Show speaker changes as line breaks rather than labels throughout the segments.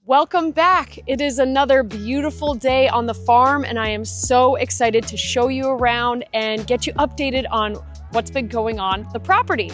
Welcome back. It is another beautiful day on the farm, and I am so excited to show you around and get you updated on what's been going on the property.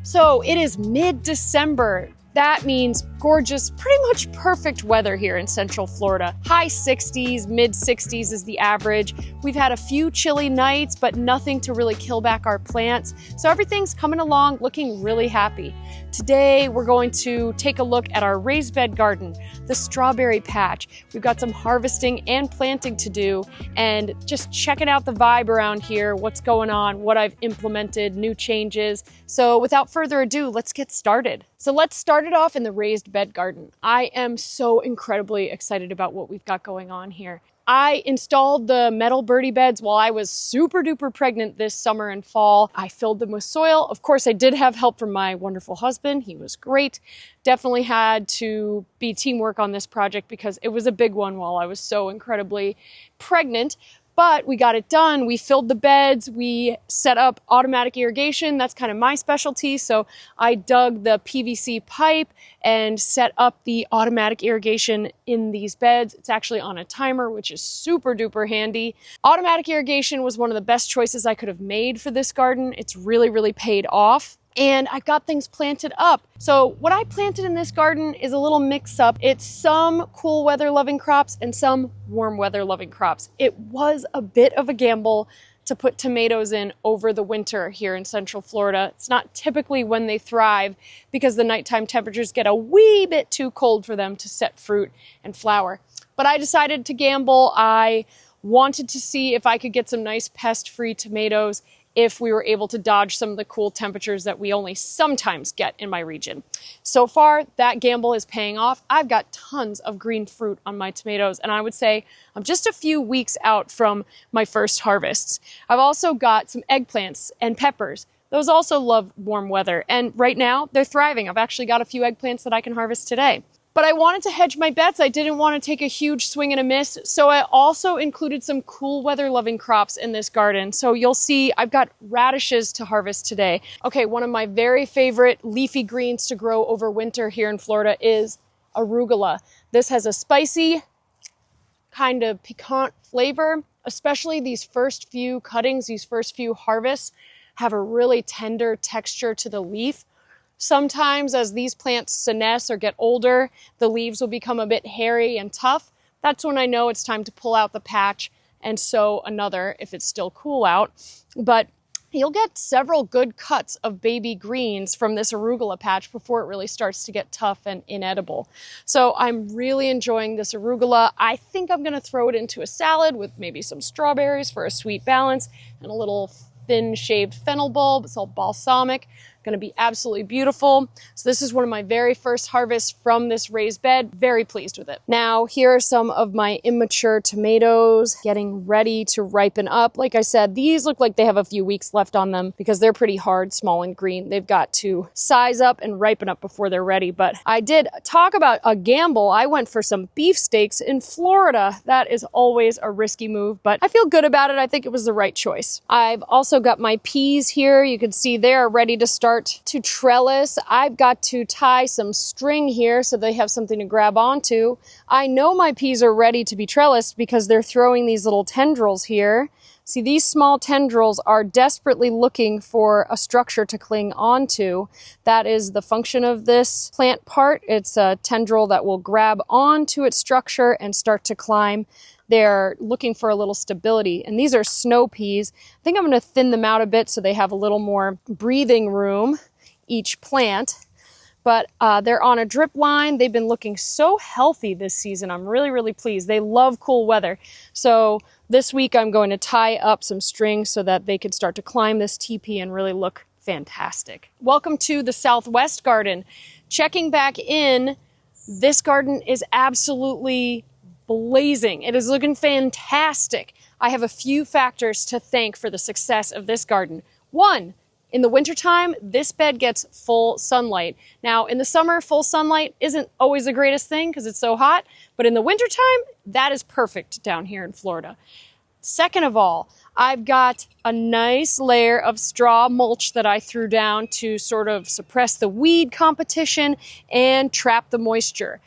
So it is mid-December. That means gorgeous, pretty much perfect weather here in Central Florida. High 60s, mid 60s is the average. We've had a few chilly nights, but nothing to really kill back our plants. So everything's coming along looking really happy. Today, we're going to take a look at our raised bed garden, the strawberry patch. We've got some harvesting and planting to do, and just checking out the vibe around here, what's going on, what I've implemented, new changes. So without further ado, let's get started. So let's start it off in the raised bed garden. I am so incredibly excited about what we've got going on here. I installed the metal birdie beds while I was super duper pregnant this summer and fall. I filled them with soil. Of course, I did have help from my wonderful husband. He was great. Definitely had to be teamwork on this project because it was a big one while I was so incredibly pregnant. But we got it done. We filled the beds. We set up automatic irrigation. That's kind of my specialty. So I dug the PVC pipe and set up the automatic irrigation in these beds. It's actually on a timer, which is super duper handy. Automatic irrigation was one of the best choices I could have made for this garden. It's really, really paid off. And I've got things planted up. So what I planted in this garden is a little mix up. It's some cool weather loving crops and some warm weather loving crops. It was a bit of a gamble to put tomatoes in over the winter here in Central Florida. It's not typically when they thrive because the nighttime temperatures get a wee bit too cold for them to set fruit and flower. But I decided to gamble. I wanted to see if I could get some nice pest-free tomatoes if we were able to dodge some of the cool temperatures that we only sometimes get in my region. So far, that gamble is paying off. I've got tons of green fruit on my tomatoes, and I would say I'm just a few weeks out from my first harvests. I've also got some eggplants and peppers. Those also love warm weather, and right now they're thriving. I've actually got a few eggplants that I can harvest today. But I wanted to hedge my bets. I didn't want to take a huge swing and a miss. So I also included some cool weather loving crops in this garden. So you'll see I've got radishes to harvest today. Okay, one of my very favorite leafy greens to grow over winter here in Florida is arugula. This has a spicy, kind of piquant flavor, especially these first few cuttings, these first few harvests have a really tender texture to the leaf. Sometimes as these plants senesce or get older, the leaves will become a bit hairy and tough. That's when I know it's time to pull out the patch and sow another if it's still cool out. But you'll get several good cuts of baby greens from this arugula patch before it really starts to get tough and inedible. So I'm really enjoying this arugula. I think I'm going to throw it into a salad with maybe some strawberries for a sweet balance and a little thin shaved fennel bulb. It's all balsamic. Going to be absolutely beautiful. So this is one of my very first harvests from this raised bed. Very pleased with it. Now here are some of my immature tomatoes getting ready to ripen up. Like I said, these look like they have a few weeks left on them because they're pretty hard, small and green. They've got to size up and ripen up before they're ready. But I did talk about a gamble. I went for some beefsteaks in Florida. That is always a risky move, but I feel good about it. I think it was the right choice. I've also got my peas here. You can see they're ready to start to trellis. I've got to tie some string here so they have something to grab onto. I know my peas are ready to be trellised because they're throwing these little tendrils here. See, these small tendrils are desperately looking for a structure to cling onto. That is the function of this plant part. It's a tendril that will grab onto its structure and start to climb. They're looking for a little stability. And these are snow peas. I think I'm going to thin them out a bit so they have a little more breathing room, each plant. But they're on a drip line. They've been looking so healthy this season. I'm really, really pleased. They love cool weather. So this week I'm going to tie up some string so that they can start to climb this teepee and really look fantastic. Welcome to the Southwest garden. Checking back in, this garden is absolutely blazing. It is looking fantastic. I have a few factors to thank for the success of this garden. One, in the wintertime, this bed gets full sunlight. Now, in the summer, full sunlight isn't always the greatest thing because it's so hot, but in the wintertime, that is perfect down here in Florida. Second of all, I've got a nice layer of straw mulch that I threw down to sort of suppress the weed competition and trap the moisture.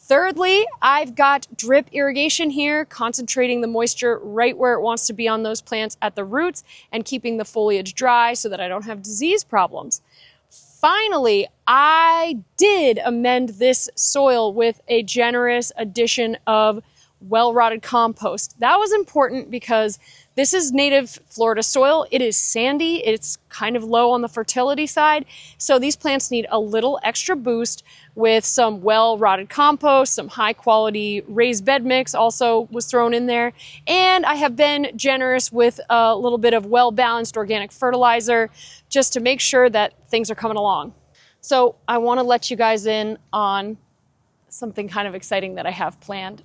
Thirdly, I've got drip irrigation here, concentrating the moisture right where it wants to be on those plants at the roots and keeping the foliage dry so that I don't have disease problems. Finally, I did amend this soil with a generous addition of well-rotted compost. That was important because this is native Florida soil. It is sandy. It's kind of low on the fertility side. So these plants need a little extra boost with some well-rotted compost, some high-quality raised bed mix also was thrown in there. And I have been generous with a little bit of well-balanced organic fertilizer just to make sure that things are coming along. So I want to let you guys in on something kind of exciting that I have planned.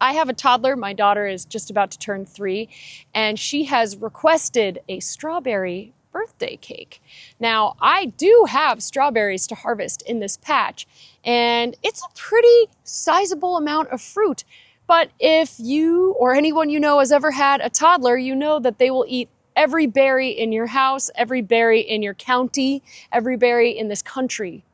I have a toddler. My daughter is just about to turn 3, and she has requested a strawberry birthday cake. Now, I do have strawberries to harvest in this patch, and it's a pretty sizable amount of fruit. But if you or anyone you know has ever had a toddler, you know that they will eat every berry in your house, every berry in your county, every berry in this country.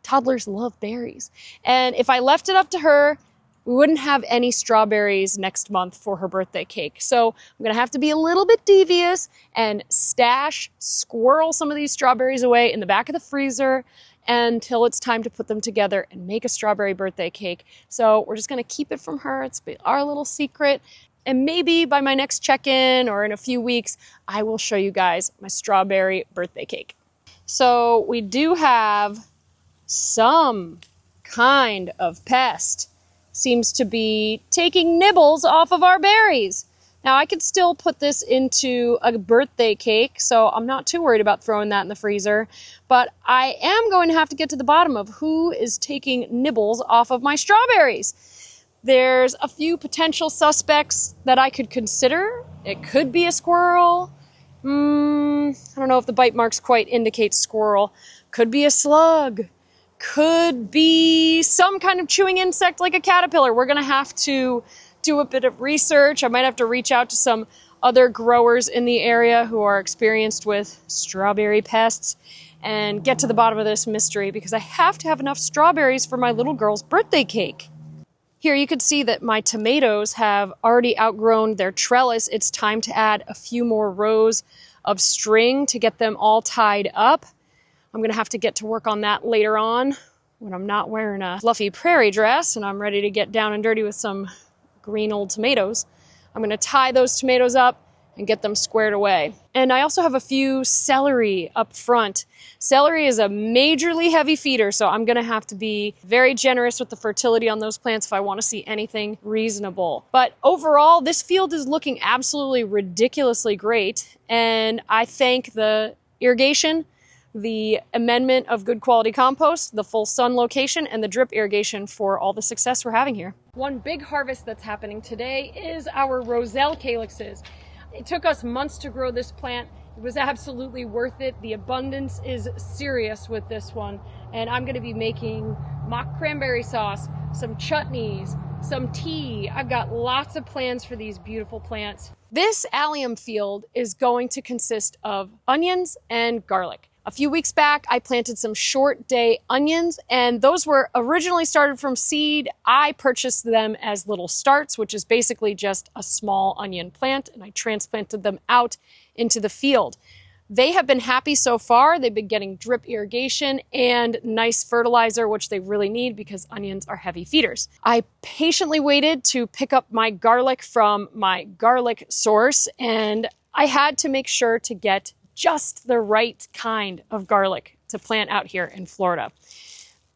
Toddlers love berries. And if I left it up to her, we wouldn't have any strawberries next month for her birthday cake. So I'm gonna have to be a little bit devious and squirrel some of these strawberries away in the back of the freezer until it's time to put them together and make a strawberry birthday cake. So we're just gonna keep it from her. It's our little secret. And maybe by my next check-in or in a few weeks, I will show you guys my strawberry birthday cake. So we do have some kind of pest. Seems to be taking nibbles off of our berries. Now I could still put this into a birthday cake, so I'm not too worried about throwing that in the freezer, but I am going to have to get to the bottom of who is taking nibbles off of my strawberries. There's a few potential suspects that I could consider. It could be a squirrel. I don't know if the bite marks quite indicate squirrel. Could be a slug. Could be some kind of chewing insect like a caterpillar. We're gonna have to do a bit of research. I might have to reach out to some other growers in the area who are experienced with strawberry pests and get to the bottom of this mystery because I have to have enough strawberries for my little girl's birthday cake. Here you can see that my tomatoes have already outgrown their trellis. It's time to add a few more rows of string to get them all tied up. I'm gonna have to get to work on that later on when I'm not wearing a fluffy prairie dress and I'm ready to get down and dirty with some green old tomatoes. I'm gonna tie those tomatoes up and get them squared away. And I also have a few celery up front. Celery is a majorly heavy feeder, so I'm gonna have to be very generous with the fertility on those plants if I wanna see anything reasonable. But overall, this field is looking absolutely ridiculously great, and I thank the irrigation, the amendment of good quality compost, the full sun location, and the drip irrigation for all the success we're having here. One big harvest that's happening today is our roselle calyxes. It took us months to grow this plant. It was absolutely worth it. The abundance is serious with this one. And I'm gonna be making mock cranberry sauce, some chutneys, some tea. I've got lots of plans for these beautiful plants. This allium field is going to consist of onions and garlic. A few weeks back, I planted some short day onions, and those were originally started from seed. I purchased them as little starts, which is basically just a small onion plant, and I transplanted them out into the field. They have been happy so far. They've been getting drip irrigation and nice fertilizer, which they really need because onions are heavy feeders. I patiently waited to pick up my garlic from my garlic source, and I had to make sure to get just the right kind of garlic to plant out here in Florida.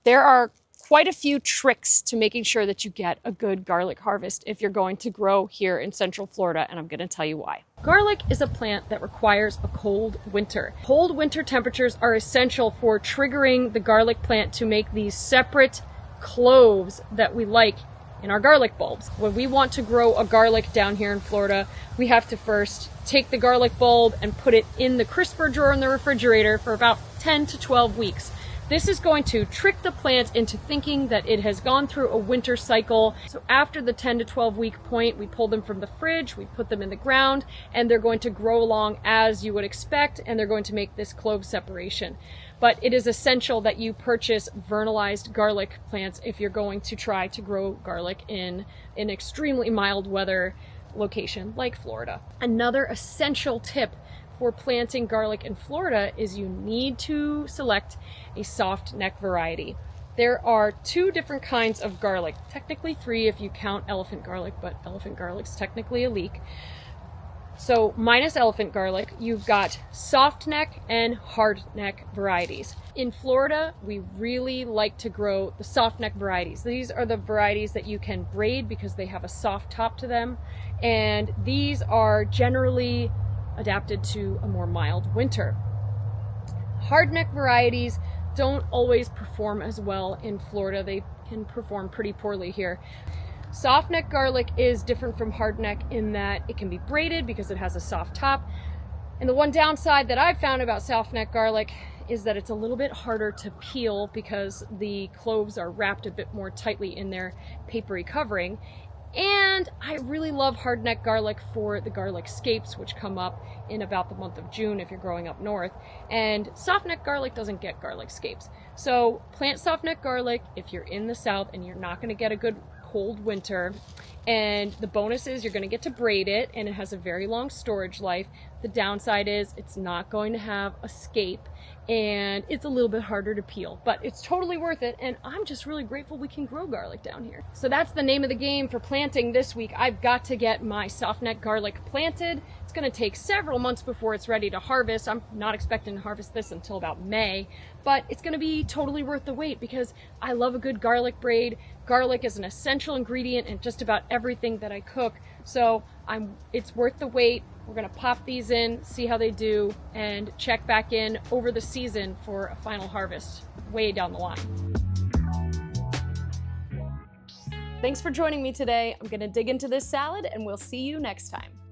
There are quite a few tricks to making sure that you get a good garlic harvest if you're going to grow here in Central Florida, and I'm going to tell you why. Garlic is a plant that requires a cold winter. Cold winter temperatures are essential for triggering the garlic plant to make these separate cloves that we like in our garlic bulbs. When we want to grow a garlic down here in Florida, we have to first take the garlic bulb and put it in the crisper drawer in the refrigerator for about 10 to 12 weeks. This is going to trick the plant into thinking that it has gone through a winter cycle. So after the 10 to 12 week point, we pull them from the fridge, we put them in the ground, and they're going to grow along as you would expect, and they're going to make this clove separation. But it is essential that you purchase vernalized garlic plants if you're going to try to grow garlic in an extremely mild weather location like Florida. Another essential tip for planting garlic in Florida is you need to select a soft neck variety. There are 2 different kinds of garlic, technically 3 if you count elephant garlic, but elephant garlic's technically a leek. So minus elephant garlic, you've got soft neck and hard neck varieties. In Florida, we really like to grow the soft neck varieties. These are the varieties that you can braid because they have a soft top to them, and these are generally adapted to a more mild winter. Hardneck varieties don't always perform as well in Florida. They can perform pretty poorly here. Softneck garlic is different from hardneck in that it can be braided because it has a soft top. And the one downside that I've found about softneck garlic is that it's a little bit harder to peel because the cloves are wrapped a bit more tightly in their papery covering. And I really love hardneck garlic for the garlic scapes, which come up in about the month of June if you're growing up north. And softneck garlic doesn't get garlic scapes. So plant softneck garlic if you're in the south and you're not going to get a good cold winter. And the bonus is you're going to get to braid it, and it has a very long storage life. The downside is it's not going to have a scape, and it's a little bit harder to peel, but it's totally worth it. And I'm just really grateful we can grow garlic down here. So that's the name of the game for planting this week. I've got to get my softneck garlic planted. It's going to take several months before it's ready to harvest. I'm not expecting to harvest this until about May, but it's going to be totally worth the wait because I love a good garlic braid. Garlic is an essential ingredient in just about everything that I cook, so it's worth the wait. We're going to pop these in, see how they do, and check back in over the season for a final harvest way down the line. Thanks for joining me today. I'm going to dig into this salad, and we'll see you next time.